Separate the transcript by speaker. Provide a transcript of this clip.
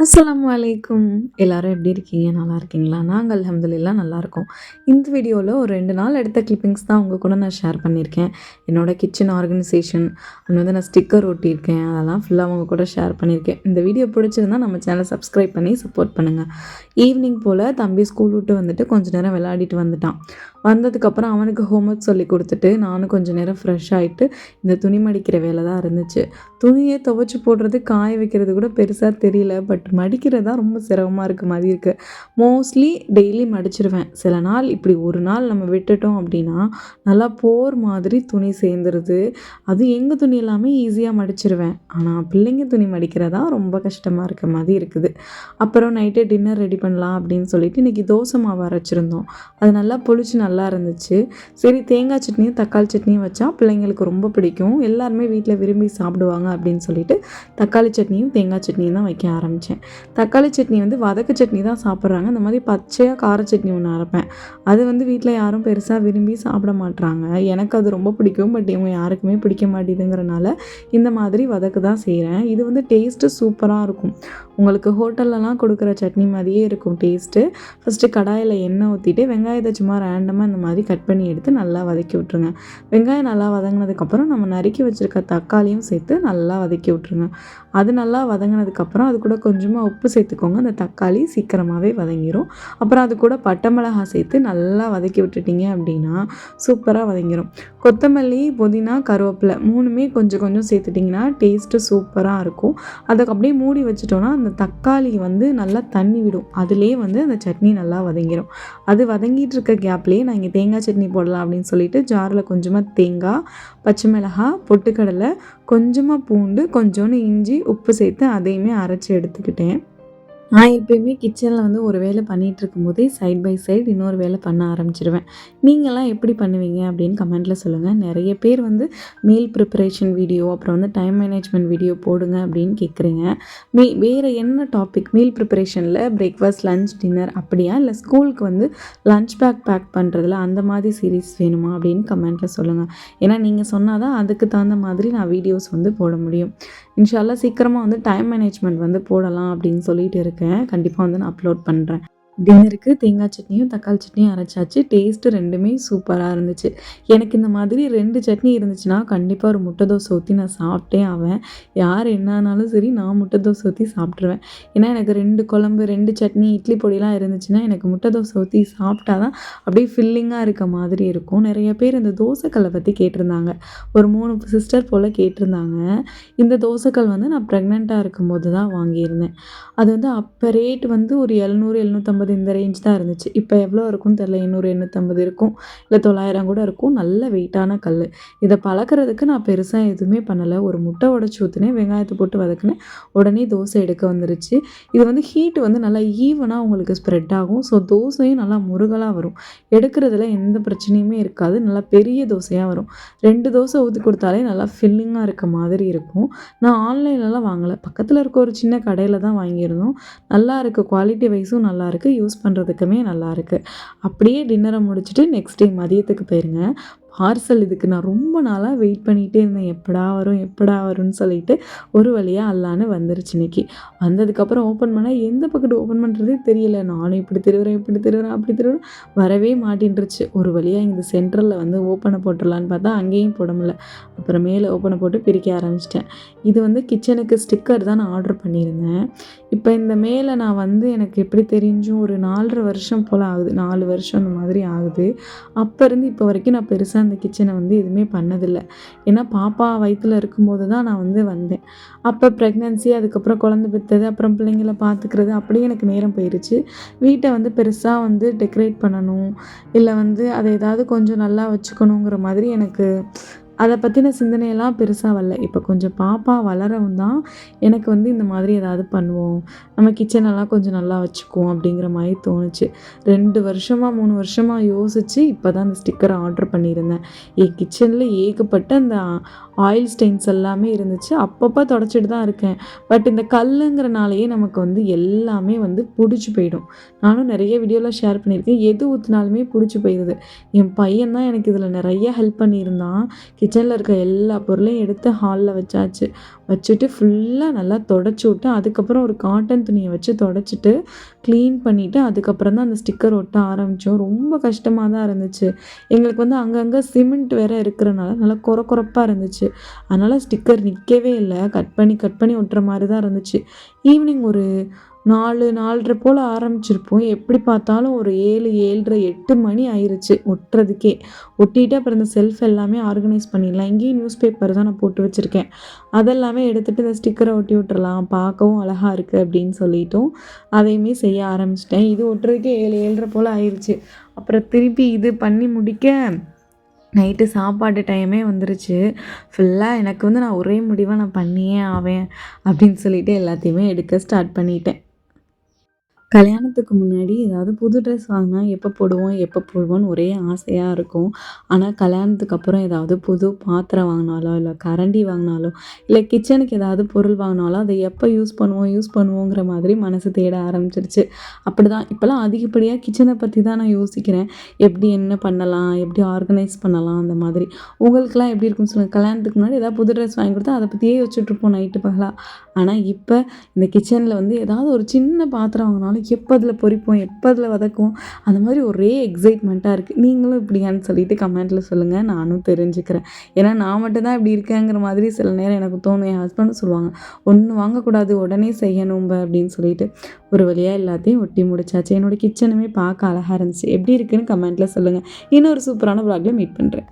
Speaker 1: அஸ்ஸலாமு அலைக்கும். எல்லாரும் எப்படி இருக்கீங்க? நல்லா இருக்கீங்களா? நாங்கள் அல்ஹம்துலில்லாஹ் நல்லாயிருக்கோம். இந்த வீடியோவில் ஒரு 2 நாள் எடுத்த கிளிப்பிங்ஸ் தான் உங்கள் கூட நான் ஷேர் பண்ணியிருக்கேன். என்னோடய கிச்சன் ஆர்கனைசேஷன் வந்து நான் ஸ்டிக்கர் ஒட்டியிருக்கேன். அதெல்லாம் ஃபுல்லாக உங்கள் கூட ஷேர் பண்ணியிருக்கேன். இந்த வீடியோ பிடிச்சிருந்தா நம்ம சேனலை சப்ஸ்கிரைப் பண்ணி சப்போர்ட் பண்ணுங்கள். ஈவினிங் போல் தம்பி ஸ்கூல் விட்டு வந்துட்டு கொஞ்சம் நேரம் விளையாடிட்டு வந்துட்டான். வந்ததுக்கப்புறம் அவனுக்கு ஹோம்ஒர்க் சொல்லி கொடுத்துட்டு நானும் கொஞ்சம் நேரம் ஃப்ரெஷ் ஆகிட்டு இந்த துணி மடிக்கிற வேலை தான் இருந்துச்சு. துணியை துவைச்சி போடுறது காய வைக்கிறது கூட பெருசாக தெரியல. பட் மடிக்கிறது தான் ரொம்ப சிரமமாக இருக்க மாதிரி இருக்குது. மோஸ்ட்லி டெய்லி மடிச்சிருவேன். சில நாள் இப்படி ஒரு நாள் நம்ம விட்டுட்டோம் அப்படின்னா நல்லா போர் மாதிரி துணி சேர்ந்துருது. அது எங்கள் துணி எல்லாமே ஈஸியாக மடிச்சிருவேன். ஆனால் பிள்ளைங்க துணி மடிக்கிறதா ரொம்ப கஷ்டமாக இருக்க மாதிரி இருக்குது. அப்புறம் நைட்டே டின்னர் ரெடி பண்ணலாம் அப்படின்னு சொல்லிட்டு இன்றைக்கி தோசை மாவு அரைச்சிருந்தோம். அது நல்லா பொளிச்சு நல்லா இருந்துச்சு. சரி, தேங்காய் சட்னியும் தக்காளி சட்னியும் வச்சா பிள்ளைங்களுக்கு ரொம்ப பிடிக்கும், எல்லாருமே வீட்டில் விரும்பி சாப்பிடுவாங்க அப்படின்னு சொல்லிட்டு தக்காளி சட்னியும் தேங்காய் சட்னியும் தான் வைக்க ஆரம்பித்தேன். தக்காளி சட்னி வந்து வதக்கு சட்னி தான் சாப்பிட்றாங்க. இந்த மாதிரி பச்சையாக கார சட்னி ஒன்று அரைப்பேன். அது வந்து வீட்டில் யாரும் பெருசாக விரும்பி சாப்பிட மாட்றாங்க. எனக்கு அது ரொம்ப பிடிக்கும். பட் இவங்க யாருக்குமே பிடிக்க மாட்டேதுங்கிறனால இந்த மாதிரி வதக்கு தான் செய்கிறேன். இது வந்து டேஸ்ட்டு சூப்பராக இருக்கும். உங்களுக்கு ஹோட்டல்லலாம் கொடுக்குற சட்னி மாதிரியே இருக்கும் டேஸ்ட்டு. ஃபஸ்ட்டு கடாயில் எண்ணெய் ஊற்றிட்டு வெங்காயத்தை சும்மா ரேண்டமாக இந்த மாதிரி கட் பண்ணி எடுத்து நல்லா வதக்கி விட்ருங்க. வெங்காயம் நல்லா வதங்கினதுக்கப்புறம் நம்ம நறுக்கி வச்சுருக்க தக்காளியும் சேர்த்து நல்லா வதக்கி விட்ருங்க. அது நல்லா வதங்கினதுக்கப்புறம் அது கூட கொஞ்சமாக உப்பு சேர்த்துக்கோங்க. அந்த தக்காளி சீக்கிரமாகவே வதங்கிடும். அப்புறம் அது கூட பட்டை மிளகாய் சேர்த்து நல்லா வதக்கி விட்டுட்டிங்க அப்படின்னா சூப்பராக வதங்கிடும். கொத்தமல்லி, புதினா, கருவேப்பிலை 3மே கொஞ்சம் கொஞ்சம் சேர்த்துட்டிங்கன்னா டேஸ்ட்டு சூப்பராக இருக்கும். அதுக்கு அப்படியே மூடி வச்சுட்டோன்னா அந்த தக்காளி வந்து நல்லா தண்ணி விடும். அதிலே வந்து அந்த சட்னி நல்லா வதங்கிடும். அது வதங்கிட்டு இருக்க கேப்லேயே நான் இங்கே தேங்காய் சட்னி போடலாம் அப்படின்னு சொல்லிட்டு ஜாரில் கொஞ்சமாக தேங்காய், பச்சை மிளகாய், பொட்டுக்கடலை, கொஞ்சமாக பூண்டு, கொஞ்சோண்டு இஞ்சி, உப்பு சேர்த்து அதையுமே அரைச்சி எடுத்துக்கிட்டேன். நான் எப்போயுமே கிச்சனில் வந்து ஒரு வேலை பண்ணிகிட்டு இருக்கும்போதே சைட் பை சைடு இன்னொரு வேலை பண்ண ஆரம்பிச்சிடுவேன். நீங்கள்லாம் எப்படி பண்ணுவீங்க அப்படின்னு கமெண்ட்டில் சொல்லுங்கள். நிறைய பேர் வந்து மீல் ப்ரிப்பரேஷன் வீடியோ, அப்புறம் வந்து டைம் மேனேஜ்மெண்ட் வீடியோ போடுங்க அப்படின்னு கேட்குறீங்க. வேறு என்ன டாபிக்? மீல் ப்ரிப்பரேஷனில் பிரேக்ஃபாஸ்ட், லஞ்ச், டின்னர் அப்படியா, இல்லை ஸ்கூலுக்கு வந்து லஞ்ச் பேக் பண்ணுறதுல அந்த மாதிரி சீரீஸ் வேணுமா அப்படின்னு கமெண்ட்டில் சொல்லுங்கள். ஏன்னா நீங்கள் சொன்னால் தான் அதுக்கு தகுந்த மாதிரி நான் வீடியோஸ் வந்து போட முடியும். இன்ஷா அல்லாஹ் சீக்கிரமாக வந்து டைம் மேனேஜ்மெண்ட் வந்து போடலாம் அப்படின்னு சொல்லிட்டு இருக்கேன். கண்டிப்பாக வந்து நான் அப்லோட் பண்ணுறேன். டின்னருக்கு தேங்காய் சட்னியும் தக்காளி சட்னியும் அரைச்சாச்சு. டேஸ்ட்டு 2மே சூப்பராக இருந்துச்சு. எனக்கு இந்த மாதிரி 2 சட்னி இருந்துச்சுன்னா கண்டிப்பாக ஒரு முட்டை தோசை ஊற்றி நான் சாப்பிட்டே ஆவேன். யார் என்னானாலும் சரி, நான் முட்டை தோசை ஊற்றி சாப்பிட்ருவேன். ஏன்னா எனக்கு 2 குழம்பு, 2 சட்னி, இட்லி பொடிலாம் இருந்துச்சுன்னா எனக்கு முட்டை தோசை ஊற்றி சாப்பிட்டா தான் அப்படியே ஃபில்லிங்காக இருக்க மாதிரி இருக்கும். நிறைய பேர் இந்த தோசைக்கல்லை பற்றி கேட்டிருந்தாங்க. ஒரு 3 சிஸ்டர் போல் கேட்டிருந்தாங்க. இந்த தோசைக்கல் வந்து நான் ப்ரெக்னெண்ட்டாக இருக்கும்போது தான் வாங்கியிருந்தேன். அது வந்து அப்போ ரேட் வந்து ஒரு 700, 750 இந்த ரேஞ்ச் தான் இருந்துச்சு. இப்போ எவ்வளோ இருக்கும்னு தெரியல. 800, 850 இருக்கும், இல்லை 900 கூட இருக்கும். நல்ல வெயிட்டான கல். இதை பழக்கிறதுக்கு நான் பெருசாக எதுவுமே பண்ணலை. ஒரு முட்டை உடச்சி ஊற்றினேன், வெங்காயத்தை போட்டு வதக்கினேன், உடனே தோசை எடுக்க வந்துருச்சு. இது வந்து ஹீட் வந்து நல்லா ஈவனாக உங்களுக்கு ஸ்ப்ரெட் ஆகும். ஸோ தோசையும் நல்லா முருகலாக வரும். எடுக்கிறதுல எந்த பிரச்சனையுமே இருக்காது. நல்லா பெரிய தோசையாக வரும். 2 தோசை ஊற்றி கொடுத்தாலே நல்லா ஃபில்லிங்காக இருக்க மாதிரி இருக்கும். நான் ஆன்லைன்லலாம் வாங்கலை, பக்கத்தில் இருக்க ஒரு சின்ன கடையில் தான் வாங்கியிருந்தோம். நல்லா இருக்குது, குவாலிட்டி வைஸும் நல்லா இருக்குது, யூஸ் பண்ணுறதுக்குமே நல்லா இருக்குது. அப்படியே டின்னரை முடிச்சுட்டு நெக்ஸ்ட் டே மதியத்துக்கு போயிருங்க. பார்சல் இதுக்கு நான் ரொம்ப நாளாக வெயிட் பண்ணிகிட்டே இருந்தேன். எப்படா வரும்னு சொல்லிட்டு ஒரு வழியாக அல்லான்னு வந்துருச்சு. இன்னைக்கு வந்ததுக்கப்புறம் ஓப்பன் பண்ணால் எந்த பக்கத்து ஓப்பன் பண்ணுறதே தெரியல. நானும் இப்படி திருவுறேன் அப்படி திருவுறேன், வரவே மாட்டேன்ருச்சு. ஒரு வழியாக இந்த சென்ட்ரலில் வந்து ஓப்பனை போட்டுடலான்னு பார்த்தா அங்கேயும் போட முடியல. அப்புறம் மேலே ஓப்பனை போட்டு பிரிக்க ஆரம்பிச்சிட்டேன். இது வந்து கிச்சனுக்கு ஸ்டிக்கர் தான் நான் ஆர்டர் பண்ணியிருந்தேன். இப்போ இந்த மேலே நான் வந்து எனக்கு எப்படி தெரிஞ்சும் ஒரு 4.5 வருஷம் போல் ஆகுது, 4 வருஷம் அந்த மாதிரி ஆகுது. அப்போ இருந்து இப்போ வரைக்கும் நான் பெருசாக அந்த கிச்சனை வந்து எதுவுமே பண்ணதில்லை. ஏன்னா பாப்பா வயிற்றில் இருக்கும்போது தான் நான் வந்து வந்தேன். அப்போ ப்ரெக்னன்சி, அதுக்கப்புறம் குழந்தை பெற்றது, அப்புறம் பிள்ளைங்களை பார்த்துக்கிறது, அப்படியே எனக்கு நேரம் போயிடுச்சு. வீட்டை வந்து பெருசாக வந்து டெக்கரேட் பண்ணணும், இல்லை வந்து அதை ஏதாவது கொஞ்சம் நல்லா வச்சுக்கணுங்கிற மாதிரி எனக்கு அதை பற்றின சிந்தனையெல்லாம் பெருசாக வரல. இப்போ கொஞ்சம் பாப்பா வளரவும் தான் எனக்கு வந்து இந்த மாதிரி ஏதாவது பண்ணுவோம், நம்ம கிச்சனெல்லாம் கொஞ்சம் நல்லா வச்சுக்குவோம் அப்படிங்கிற மாதிரி தோணுச்சு. 2 வருஷமாக 3 வருஷமாக யோசித்து இப்போ தான் அந்த ஸ்டிக்கரை ஆர்டர் பண்ணியிருந்தேன். என் கிச்சனில் ஏகப்பட்ட அந்த ஆயில் ஸ்டெயின்ஸ் எல்லாமே இருந்துச்சு. அப்பப்போ தொடச்சிட்டு தான் இருக்கேன். பட் இந்த கல்லுங்கிறனாலேயே நமக்கு வந்து எல்லாமே வந்து பிடிச்சி போயிடும். நானும் நிறைய வீடியோவில் ஷேர் பண்ணியிருக்கேன். எது ஊற்றினாலுமே பிடிச்சி போயிடுது. என் பையன் தான் எனக்கு இதில் நிறைய ஹெல்ப் பண்ணியிருந்தான். கிச்சனில் இருக்க எல்லா பொருளையும் எடுத்து ஹாலில் வச்சாச்சு. வச்சுட்டு ஃபுல்லாக நல்லா தொடச்சி விட்டு, அதுக்கப்புறம் ஒரு காட்டன் துணியை வச்சு தொடச்சிட்டு க்ளீன் பண்ணிவிட்டு அதுக்கப்புறம் தான் அந்த ஸ்டிக்கர் ஒட்ட ஆரம்பித்தோம். ரொம்ப கஷ்டமாக தான் இருந்துச்சு. எங்களுக்கு வந்து அங்கங்கே சிமெண்ட் வேறு இருக்கிறனால நல்லா கொரப்பாக இருந்துச்சு. அதனால் ஸ்டிக்கர் நிற்கவே இல்லை. கட் பண்ணி ஒட்டுற மாதிரி தான் இருந்துச்சு. ஈவினிங் ஒரு 4, 4:30 போல் ஆரம்பிச்சிருப்போம். எப்படி பார்த்தாலும் ஒரு 7, 7:30, 8 மணி ஆயிருச்சு ஒட்டுறதுக்கே. ஒட்டிட்டு அப்புறம் இந்த செல்ஃப் எல்லாமே ஆர்கனைஸ் பண்ணிடலாம். இங்கேயும் நியூஸ் பேப்பர் தான் நான் போட்டு வச்சுருக்கேன். அதெல்லாமே எடுத்துகிட்டு இந்த ஸ்டிக்கரை ஒட்டி விட்டுறலாம், பார்க்கவும் அழகாக இருக்குது அப்படின்னு சொல்லிட்டோம். அதையுமே செய்ய ஆரம்பிச்சிட்டேன். இது ஒட்டுறதுக்கே 7, 7:30 போல் ஆயிடுச்சு. அப்புறம் திருப்பி இது பண்ணி முடிக்க நைட்டு சாப்பாடு டைமே வந்துருச்சு. ஃபுல்லாக எனக்கு வந்து நான் ஒரே முடிவாக நான் பண்ணியே ஆவேன் அப்படின்னு சொல்லிட்டு எல்லாத்தையுமே எடுக்க ஸ்டார்ட் பண்ணிட்டேன். கல்யாணத்துக்கு முன்னாடி ஏதாவது புது ட்ரெஸ் வாங்கினா எப்போ போடுவோன்னு ஒரே ஆசையாக இருக்கும். ஆனால் கல்யாணத்துக்கு அப்புறம் ஏதாவது புது பாத்திரம் வாங்கினாலோ, இல்லை கரண்டி வாங்கினாலோ, இல்லை கிச்சனுக்கு ஏதாவது பொருள் வாங்கினாலோ அதை எப்போ யூஸ் பண்ணுவோங்கிற மாதிரி மனசு தேட ஆரம்பிச்சிருச்சு. அப்படி தான் இப்போலாம் அதிகப்படியாக கிச்சனை பற்றி தான் நான் யோசிக்கிறேன். எப்படி என்ன பண்ணலாம், எப்படி ஆர்கனைஸ் பண்ணலாம் அந்த மாதிரி. உங்களுக்கெல்லாம் எப்படி இருக்குன்னு சொல்லுங்கள். கல்யாணத்துக்கு முன்னாடி ஏதாவது புது ட்ரெஸ் வாங்கி கொடுத்தா அதை பற்றியே யோசிச்சுட்ருப்போம் நைட்டு பகலாக. ஆனால் இப்போ இந்த கிச்சனில் வந்து ஏதாவது ஒரு சின்ன பாத்திரம் வாங்கினாலும் எப்போ அதில் பொரிப்போம், எப்போ அதில் வதக்குவோம், அந்த மாதிரி ஒரே எக்ஸைட்மெண்ட்டாக இருக்குது. நீங்களும் இப்படியான்னு சொல்லிட்டு கமெண்ட்டில் சொல்லுங்கள், நானும் தெரிஞ்சுக்கிறேன். ஏன்னா நான் மட்டும் தான் இப்படி இருக்கேங்கிற மாதிரி சில நேரம் எனக்கு தோணும். என் ஹஸ்பண்டும் சொல்லுவாங்க, ஒன்று வாங்கக்கூடாது உடனே செய்யணும் அப்படின்னு சொல்லிட்டு. ஒரு வழியாக எல்லாத்தையும் ஒட்டி முடிச்சாச்சு. என்னோடய கிச்சனுமே பார்க்க அழகாக இருந்துச்சு. எப்படி இருக்குன்னு கமெண்ட்டில் சொல்லுங்கள். இன்னொரு சூப்பரான vlogல மீட் பண்ணுறேன்.